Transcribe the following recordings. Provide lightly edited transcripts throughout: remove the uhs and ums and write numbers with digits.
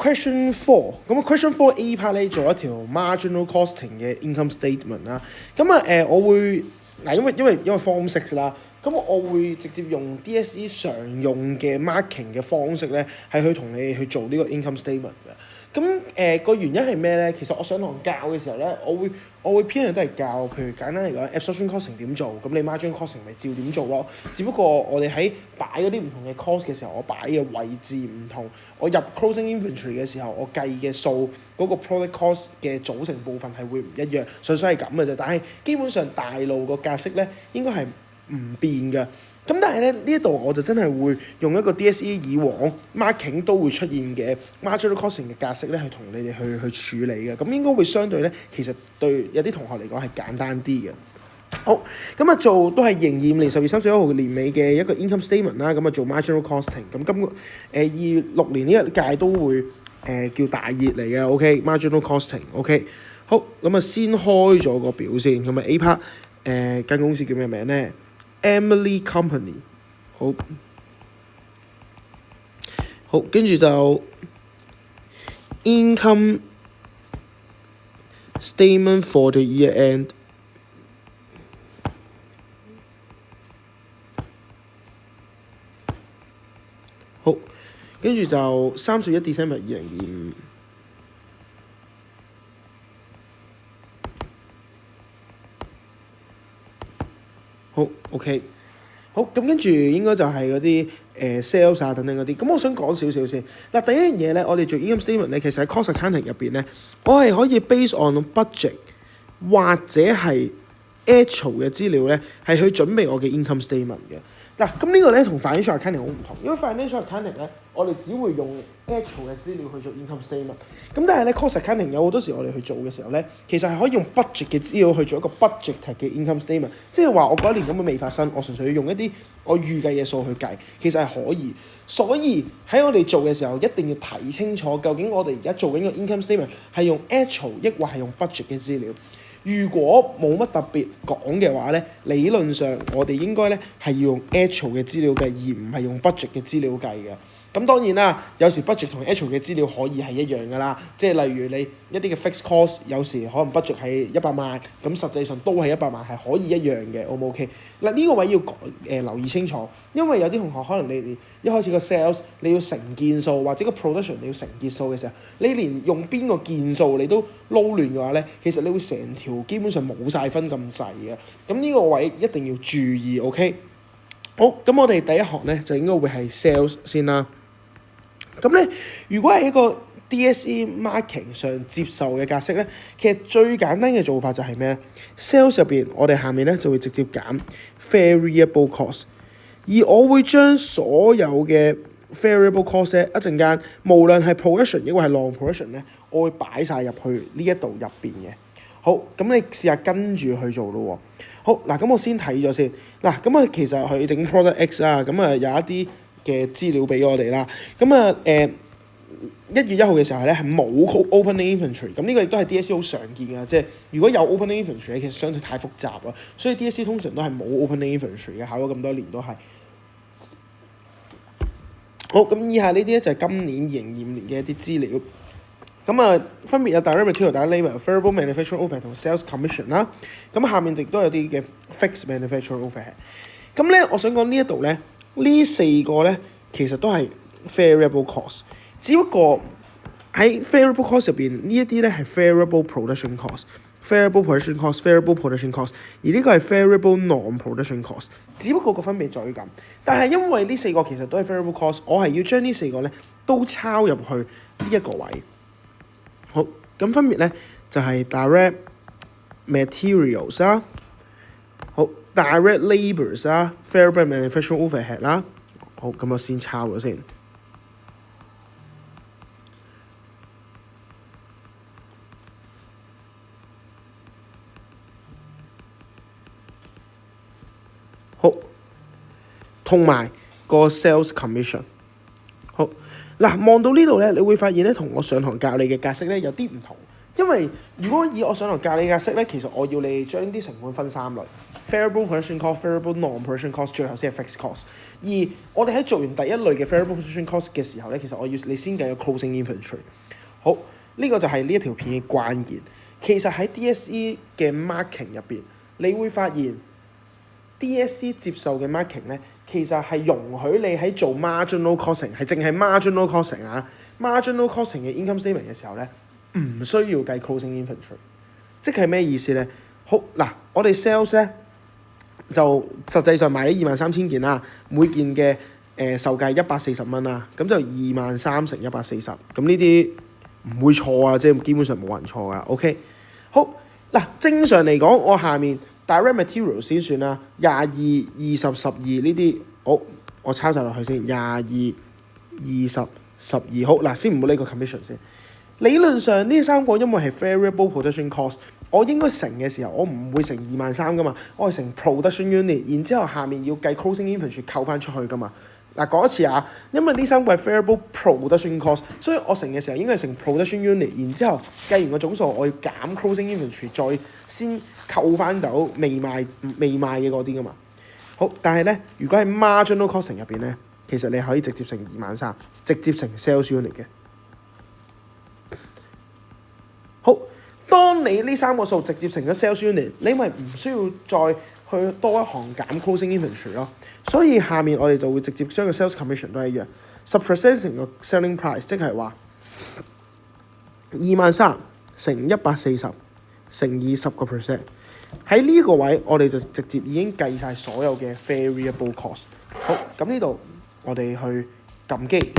question four，咁啊 question four A part 咧做一條 marginal costing 嘅 income statement 啦。咁我會因為 form 6啦，咁我會直接用 DSE 常用嘅 marking 嘅方式咧，係去同你去做呢個 income statement 嘅。咁個原因係咩咧？其實我上堂教嘅時候咧，我會偏向都係教，譬如簡單嚟講 absorption costing 點做，咁你 margin costing 咪照點做咯。只不過我哋喺擺嗰啲唔同嘅 cost 嘅時候，我擺嘅位置唔同，我入 closing inventory 嘅時候，我計嘅數嗰個 product cost 嘅組成部分係會唔一樣，純粹係咁嘅啫。但係基本上大路個格式咧應該係唔變嘅。咁但係咧呢一度我就真係會用一個 DSE 以往 marking 都會出現嘅 marginal costing 嘅格式咧，係同你哋去處理嘅。咁應該會相對咧，其實對有啲同學嚟講係簡單啲嘅。好，咁啊做都係2025年10月31號年尾嘅一個 income statement 啦。咁啊做 marginal costing。咁今個26年呢一屆都會叫大熱嚟嘅。OK，marginal costing。OK， 好，咁啊先開咗個表先。咁啊 A part 間公司叫咩名咧？Emily Company， 好，跟住就 income statement for the year end， 好，跟住就31 December 2025，好 OK， 好，咁跟住應該就係嗰啲sales 啊等等嗰啲。咁我想講少少先。嗱，第一樣嘢咧，我哋做 income statement 咧，其實喺 cost accounting 入邊咧，我係可以 base on budget 或者係 actual 嘅資料咧，係去準備我嘅 income statement 嘅。嗱，咁呢個咧同 financial accounting 好唔同，因為 financial accounting 咧，我哋只會用 actual 嘅資料去做 income statement。咁但係咧 cost accounting 有好多時我哋去做嘅時候咧，其實係可以用 budget 嘅資料去做一個 budget 嘅 income statement， 即係話我嗰一年根本未發生，我純粹要用一啲我預計嘅數去計，其實係可以。所以喺我哋做嘅時候，一定要睇清楚究竟我哋而家做緊個 income statement 係用 actual 抑或係用 budget 嘅資料。如果冇乜特別講嘅話咧，理論上我哋應該咧係要用 actual 嘅資料計，而唔係用 budget 嘅資料計嘅。咁當然啦，有時 budget 同 actual 嘅資料可以係一樣㗎啦，即係例如你一啲嘅 fixed cost， 有時可能 budget 係100萬，咁實際上都係100萬，係可以一樣嘅 ，O 唔 OK？ 嗱呢個位要留意清楚，因為有啲同學可能你一開始個 sales 你要成件數，或者個 production 你要成件數嘅時候，你連用邊個件數你都撈亂嘅話咧，其實你會成條基本上冇晒分咁滯嘅。咁呢個位一定要注意 ，OK？ 好，咁我哋第一行咧就應該會係 sales 先啦。咁咧，如果係一個 DSE marking 上接受嘅格式咧，其實最簡單嘅做法就係咩咧 ？sales 入邊，我哋下面咧就會直接揀 variable cost， 而我會將所有嘅 variable cost 咧一陣間，無論係 production 抑或係 non-production 咧，我會擺晒入去呢一度入邊嘅。好，咁你試下跟住去做咯喎。好，嗱，咁我先睇咗先。嗱，咁啊其實佢整 product X 啊，咁啊有一啲嘅資料俾我哋啦，咁啊1月1號嘅時候咧係冇 opening inventory， 咁呢個亦都係 DSE 好常見嘅，即係如果有 opening inventory 其實相對太複雜啦，所以 DSE 通常都係冇 opening inventory 嘅，考咗咁多年都係。好，咁以下呢啲咧就係今年2025年嘅一啲資料，咁啊分別有 direct material、direct labour、variable manufacturing overhead 同 sales commission 啦，咁下面亦都有啲嘅 fixed manufacturing overhead。咁咧我想講呢一度咧。呢4個咧其實都係 variable cost， 只不過喺 variable cost 入邊呢一啲咧係 variable production cost、variable production cost、variable production cost， 而呢個係 variable non-production cost， 只不過個分別在於咁。但係因為呢4個其實都係 variable cost， 我係要將呢4個咧都抄入去呢一個位。好，咁分別咧就係 direct materials 啦。好。direct labours 啦 ，variable manufacturing overhead 啦，好，咁我先抄咗先。好，同埋個 sales commission。好，嗱，望到呢度咧，你會發現咧，同我上堂教你嘅格式咧有啲唔同。因為如果以我上堂教你格式咧，其實我要你將啲成本分3類 variable production cost、variable non-production cost， 最後先係 fixed cost。而我哋喺做完第一類嘅 variable production cost 嘅時候咧，其實我要你先計個 closing inventory。好，呢個就係呢一條片嘅關鍵。其實喺 DSE 嘅 marking 入邊，你會發現 DSE 接受嘅 marking 咧，其實係容許你喺做 marginal costing， 係淨係 marginal costing 啊，marginal costing 嘅 income statement 嘅時候咧，唔需要計 closing inventory。即係咩意思咧？好嗱，我哋 sales 咧就實際上賣咗23,000件啦，每件嘅售價140蚊啦，咁就23,000乘140，咁呢啲唔會錯啊，即係基本上冇人錯噶。OK， 好嗱，正常嚟講，我下面 direct material 先算啦，22、20、12呢啲，好，我抄晒落去先，22、20、12，好嗱，先唔好理個 commission 先。理論上呢3個因為係 variable production cost， 我應該乘嘅時候，我唔會乘23,000噶嘛，我係乘 production unit， 然之後下面要計 closing inventory 扣翻出去噶嘛。嗱，講一次啊，因為呢3個係 variable production cost， 所以我乘嘅時候應該係乘 production unit， 然之後計完個總數，我要減 closing inventory， 再先扣翻走未賣嘅嗰啲噶嘛。好，但係咧，如果喺 marginal costing 入邊咧，其實你可以直接乘23,000，直接乘 sales unit 嘅。好，當你呢3個數直接乘咗 sales unit， 你咪唔需要再去多一行減 closing inventory 咯。所以下面我哋就會直接將個 sales commission 都係一樣 ，10% 乘個 selling price， 即係話23,000乘140乘以10%。喺呢個位，我哋就直接已經計晒所有嘅 variable cost。好，咁呢度我哋去撳機。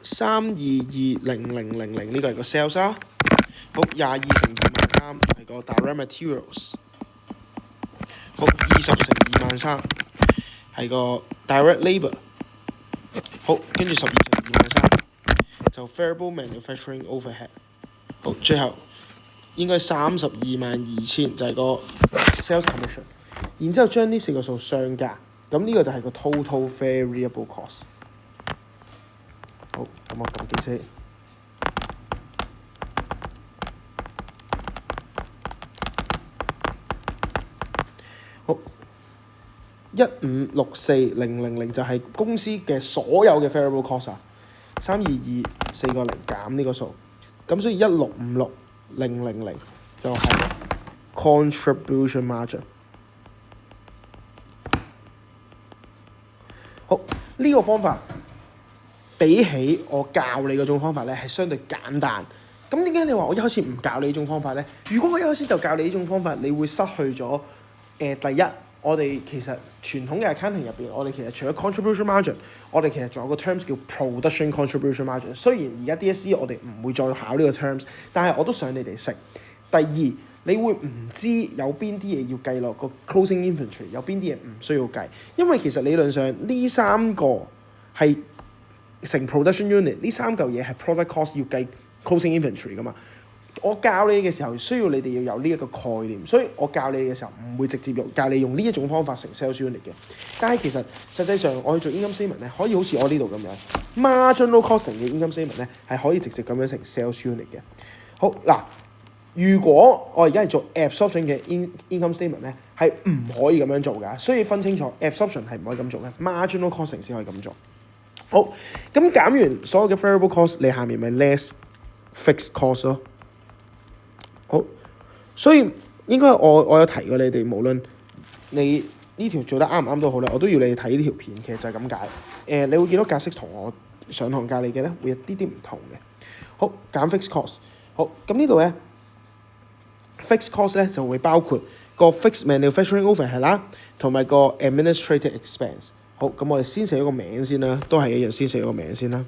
3220000呢個係個 sales 啦。好，22乘23,000係個 direct materials。好，20乘23,000係個 direct labour。好，跟住12乘23,000就 variable manufacturing overhead。好，最後應該322000就係個 sales commission。然之後將呢4個數相加，咁呢個就係個 total variable cost。好，咁我撳機先。好，1564000就係公司嘅所有嘅 variable cost 啊。322 4個零減呢個數，咁所以1656000就係 contribution margin。好，呢個方法比起我教你嗰種方法咧，係相對簡單。咁點解你話我一開始唔教你呢種方法咧？如果我一開始就教你呢種方法，你會失去咗第一，我哋其實傳統嘅 accounting 入邊，我哋其實除咗 contribution margin， 我哋其實仲有個 terms 叫 production contribution margin。雖然而家 DSE 我哋唔會再考呢個 terms， 但係我都想你哋識。第二，你會唔知有邊啲嘢要計落個 closing inventory， 有邊啲嘢唔需要計，因為其實理論上呢3個係成 production unit， 呢3嚿嘢係 product cost 要計 closing inventory 噶嘛。我教你嘅時候需要你哋要有呢一個概念，所以我教你嘅時候唔會直接教你用呢一種方法乘 sales unit 嘅。但係其實實際上我去做 income statement 咧，可以好似我呢度咁樣 marginal costing 嘅 income statement 咧，係可以直接咁樣乘 sales unit 嘅。好嗱，如果我而家係做 absorption 嘅 income statement 咧，係唔可以咁樣做㗎，所以分清楚 absorption 係唔可以咁做嘅 ，marginal costing 先可以咁做。好，咁減完所有嘅 variable cost， 你下面咪 less fixed cost 咯。好，所以應該我有提過你哋，無論你呢條做得啱唔啱都好啦，我都要你哋睇呢條片，其實就係咁解。你會見到格式同我上堂教你嘅咧，會有啲唔同嘅。好，減 fixed cost。好，咁呢度咧 fixed cost 咧就會包括個 fixed manufacturing overhead 啦，同埋個 administrative expense。好，咁我哋先寫咗個名先啦，都係一樣，先寫咗個名先啦。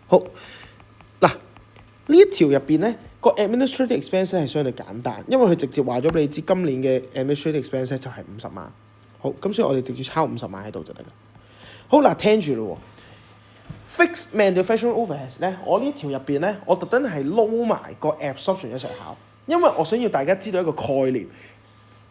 好，嗱呢一條入邊咧，個 administrative expense 係相對簡單，因為佢直接話咗俾你知今年嘅 administrative expense 就係50萬。好，咁所以我哋直接抄50萬喺度就得啦。好嗱，聽住咯喎 fixed manufacturing overheads 咧，我呢條入邊咧，我特登係撈埋個 absorption 一齊考，因為我想要大家知道一個概念。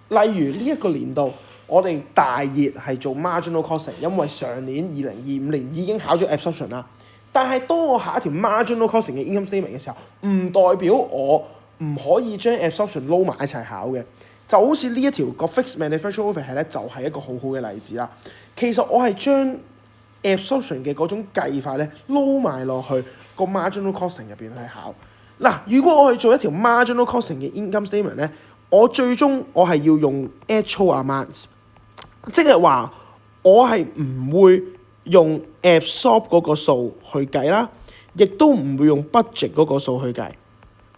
例如呢一個年度，我哋大熱係做 marginal costing， 因為上年2025年已經考咗 absorption 啦。但係當我下一條 marginal costing 嘅 income statement 嘅時候，唔代表我唔可以將 absorption 撈埋一齊考嘅。就好似呢一條個 fixed manufacturing overhead 咧，就係一個好好嘅例子啦。其實我係將 absorption 嘅嗰種計法咧撈埋落去個 marginal costing 入邊去考。嗱，如果我去做一條 marginal costing 嘅 income statement 咧，我最終我係要用 actual amount， 即係話我係唔會用 absorb 嗰個數去計啦，亦都唔會用 budget 嗰個數去計。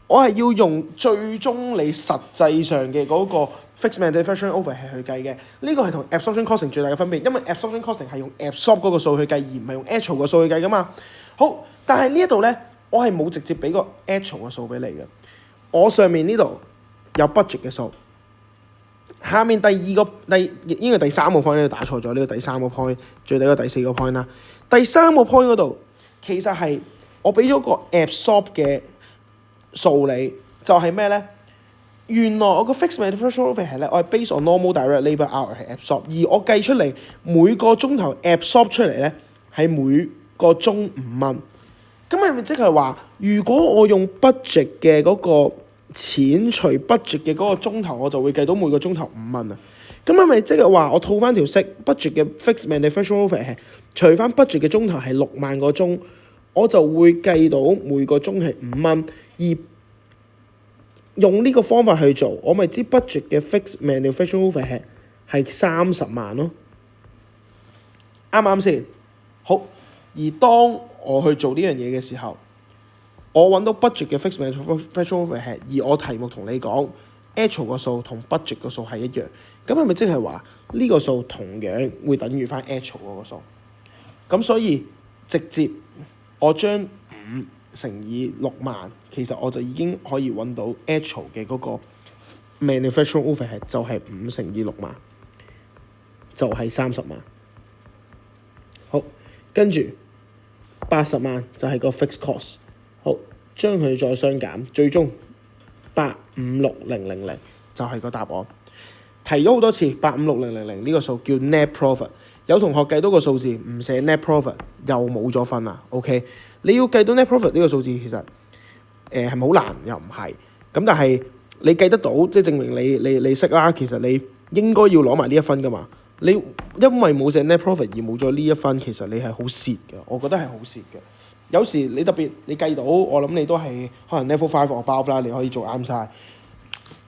我係要用最終你實際上嘅嗰個 fixed manufacturing overhead 去計嘅，呢個係同 absorption costing 最大嘅分別，因為 absorption costing 係用 absorb 嗰個數去計，而唔係用 actual 個數去計噶嘛。好，但係呢一度咧，我係冇直接俾個 actual 個數俾你嘅。我上面呢度有 budget 嘅數，下面應該第三個 point 咧打錯咗，呢個第三個 point 最底個第四個 point 啦。第三個 point 嗰度其實係我俾咗個 absorb 嘅數你，就係咩咧？原來我個 fixed manufacturing overhead 咧，我係 based on normal direct labour hour 係 absorb， 而我計出嚟每個鐘頭 absorb 出嚟咧係每個鐘5蚊。咁係咪即係話，如果我用 budget 嘅嗰個錢除 budget 嘅嗰個鐘頭，我就會計到每個鐘頭5蚊啊？咁係咪即係話我套翻條式 budget 嘅 fixed manufacturing overhead 除翻 budget 嘅鐘頭係6萬個鐘，我就會計到每個鐘係5蚊，而用呢個方法去做，我咪知 budget 嘅 fixed manufacturing overhead 係30萬咯，啱唔啱先？好，而當我去做呢樣嘢嘅時候，我揾到 budget 嘅 fixed manufacturing overhead， 而我題目同你講 actual 個數同 budget 個數係一樣，咁係咪即係話呢個數同樣會等於翻 actual 嗰個數？咁所以直接我將5乘以6萬，其實我就已經可以揾到 actual 嘅嗰個 manufacturing overhead 就係5乘以6萬，就係30萬。好，跟住80萬就係個 fixed cost。好，將佢再相減，最終856000就係個答案。提咗好多次856000呢個數叫 net profit。有同學計到個數字唔寫 net profit 又冇咗分啦。OK， 你要計到 net profit 呢個數字其實係咪好難？又唔係。咁但係你計得到，即係證明你識啦。其實你應該要攞埋呢一分噶嘛。你因為冇寫 net profit 而冇咗呢一分，其實你係好蝕嘅。我覺得係好蝕嘅。有時你特別你計到，我諗你都係可能 level 5 or above 啦，你可以做啱晒。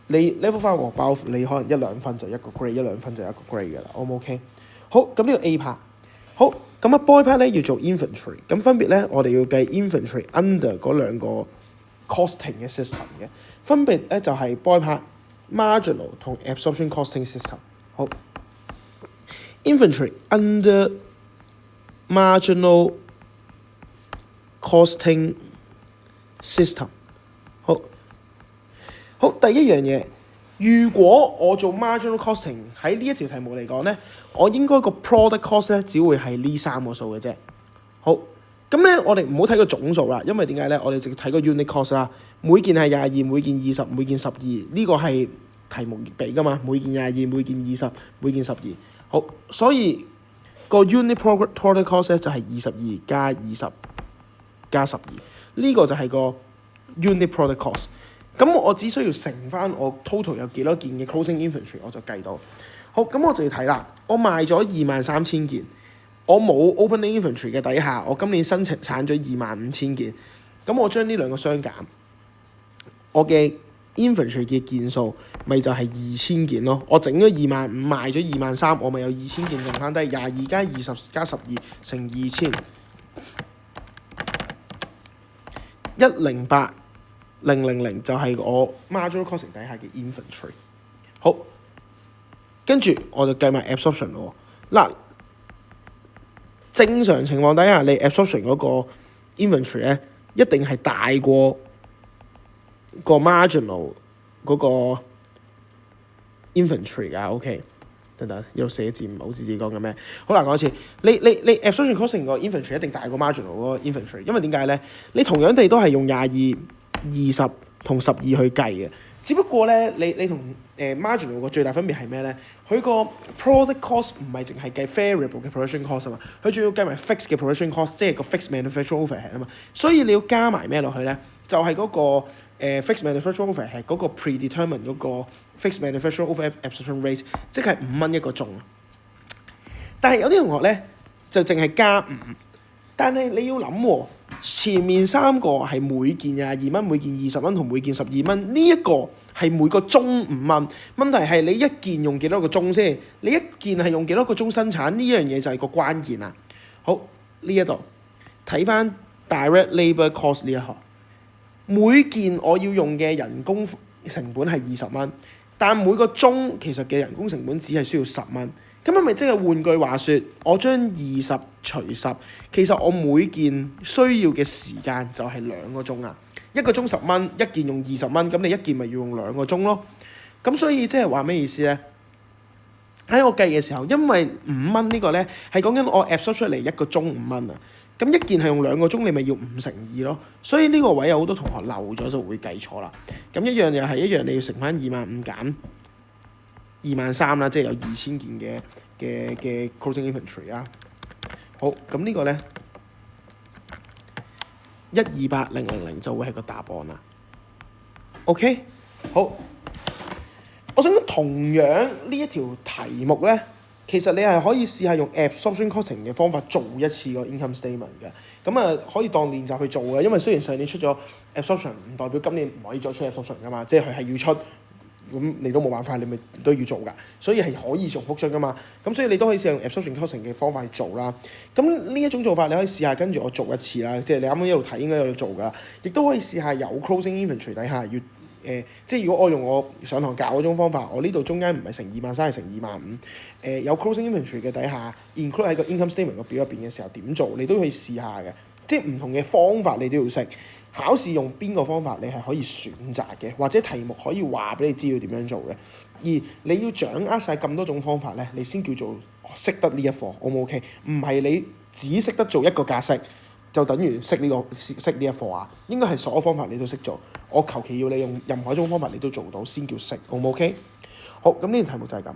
你 level 5 or above， 你可能1-2分就一個 grade， 1-2分就一個 grade 㗎啦。O 唔 OK？好，咁呢個 A part。好，咁啊 boy part 咧要做 inventory， 咁分別咧我哋要計 inventory under 嗰兩個 costing 嘅 system 嘅，分別咧就係 boy part marginal 同 absorption costing system。好 ，inventory under marginal costing system。好，第一樣嘢，如果我做 marginal costing 喺呢一條題目嚟講咧，我應該個 product cost 咧只會係呢3個數嘅啫。好，咁咧我哋唔好睇個總數啦，因為點解咧？我哋直接睇個 unit cost 啦。每件係22，每件20，每件12，呢個係題目俾噶嘛？每件22，每件20，每件12。好，所以個 unit product cost 咧就係22加20加12，呢個就係個 unit product cost。咁我只需要乘翻我 total 有幾多件嘅 closing inventory， 我就計到。好，咁我就要睇啦。我賣咗23000件，我冇 opening inventory 嘅底下，我今年生產咗25000件。咁我將呢兩個相減，我嘅 inventory 嘅件數咪就係2000件咯。我整咗25000，賣咗23000，我咪有2000件剩翻低。22加20加12乘2000，108,000就係我 marginal costing 底下嘅 inventory。好，跟住我就計埋 absorption 咯。嗱，正常情況底下，你 absorption 嗰個 inventory 咧，一定係大過個 marginal 嗰個 inventory 㗎。OK，等等，一路寫字唔係好知自己講緊咩。好難講一次，你 absorption costing 個 infantry 一定大過 marginal 嗰個 infantry，因為點解咧？你同樣地都係用22、20同12去計嘅，只不過咧你同marginal 個最大分別係咩咧？佢個 product cost 唔係淨係計 variable 嘅 production cost 啊嘛，佢仲要計埋 fixed 嘅 production cost， 即係個 fixed manufacturing overhead 啊嘛，所以你要加埋咩落去咧？就係嗰個fixed manufacturing overhead 嗰個 predetermined 嗰個 fixed manufacturing overhead absorption rate， 即係5蚊一個鐘。但係有啲同學咧就淨係加5，但係你要諗喎，前面3個係每件22蚊、每件20蚊同每件12蚊，呢一個係每個鐘5蚊。問題係你一件用幾多個鐘先？你一件係用幾多個鐘生產？呢樣嘢就係個關鍵啦。好，呢一度睇翻 direct labour cost 呢一行。每件我要用嘅人工成本係20蚊，但每個鐘其實嘅人工成本只係需要10蚊。咁係咪即係換句話說，我將20除10，其實我每件需要嘅時間就係2個鐘啊！一個鐘10蚊，一件用20蚊，咁你一件咪要用2個鐘咯。咁所以即係話咩意思咧？喺我計嘅時候，因為5蚊呢個咧係講緊我 absorb 出嚟一個鐘5蚊啊。咁一件係用2個鐘，你咪要5乘2咯。所以呢個位有好多同學漏咗就會計錯啦。咁一樣又係一樣，你要乘翻25,000減23,000啦，即係有2000件嘅 closing inventory 啦。好，咁呢個咧128000就會係個答案啦。OK， 好。我想講同樣呢一條題目咧，其實你係可以試下用 absorption costing 嘅方法做一次個 income statement 嘅。咁啊可以當練習去做嘅，因為雖然上年出咗 absorption，唔代表今年唔可以再出 absorption 噶嘛，即係佢係要出。咁你都冇辦法，你咪都要做㗎，所以係可以重複出㗎嘛。咁所以你都可以試用 absorption costing 嘅方法去做啦。咁呢一種做法你可以試下跟住我做一次啦，即係你啱啱一路睇應該有做㗎。亦都可以試下有 closing inventory 底下要即係如果我用我上堂教嗰種方法，我呢度中間唔係乘23係乘25,000，有 closing inventory 嘅底下 include 喺個 income statement 個表入邊嘅時候點做，你都可以試下嘅。即係唔同嘅方法你都要識。考試用邊個方法你係可以選擇嘅，或者題目可以話俾你知要點樣做嘅。而你要掌握晒咁多種方法咧，你先叫做識得呢一課 ，O 唔 OK？唔係你只識得做一個格式，就等於識呢一課啊。應該係所有方法你都識做。我求其要你用任何一種方法你都做到，先叫識，O 唔 OK？好，咁呢條題目就係咁。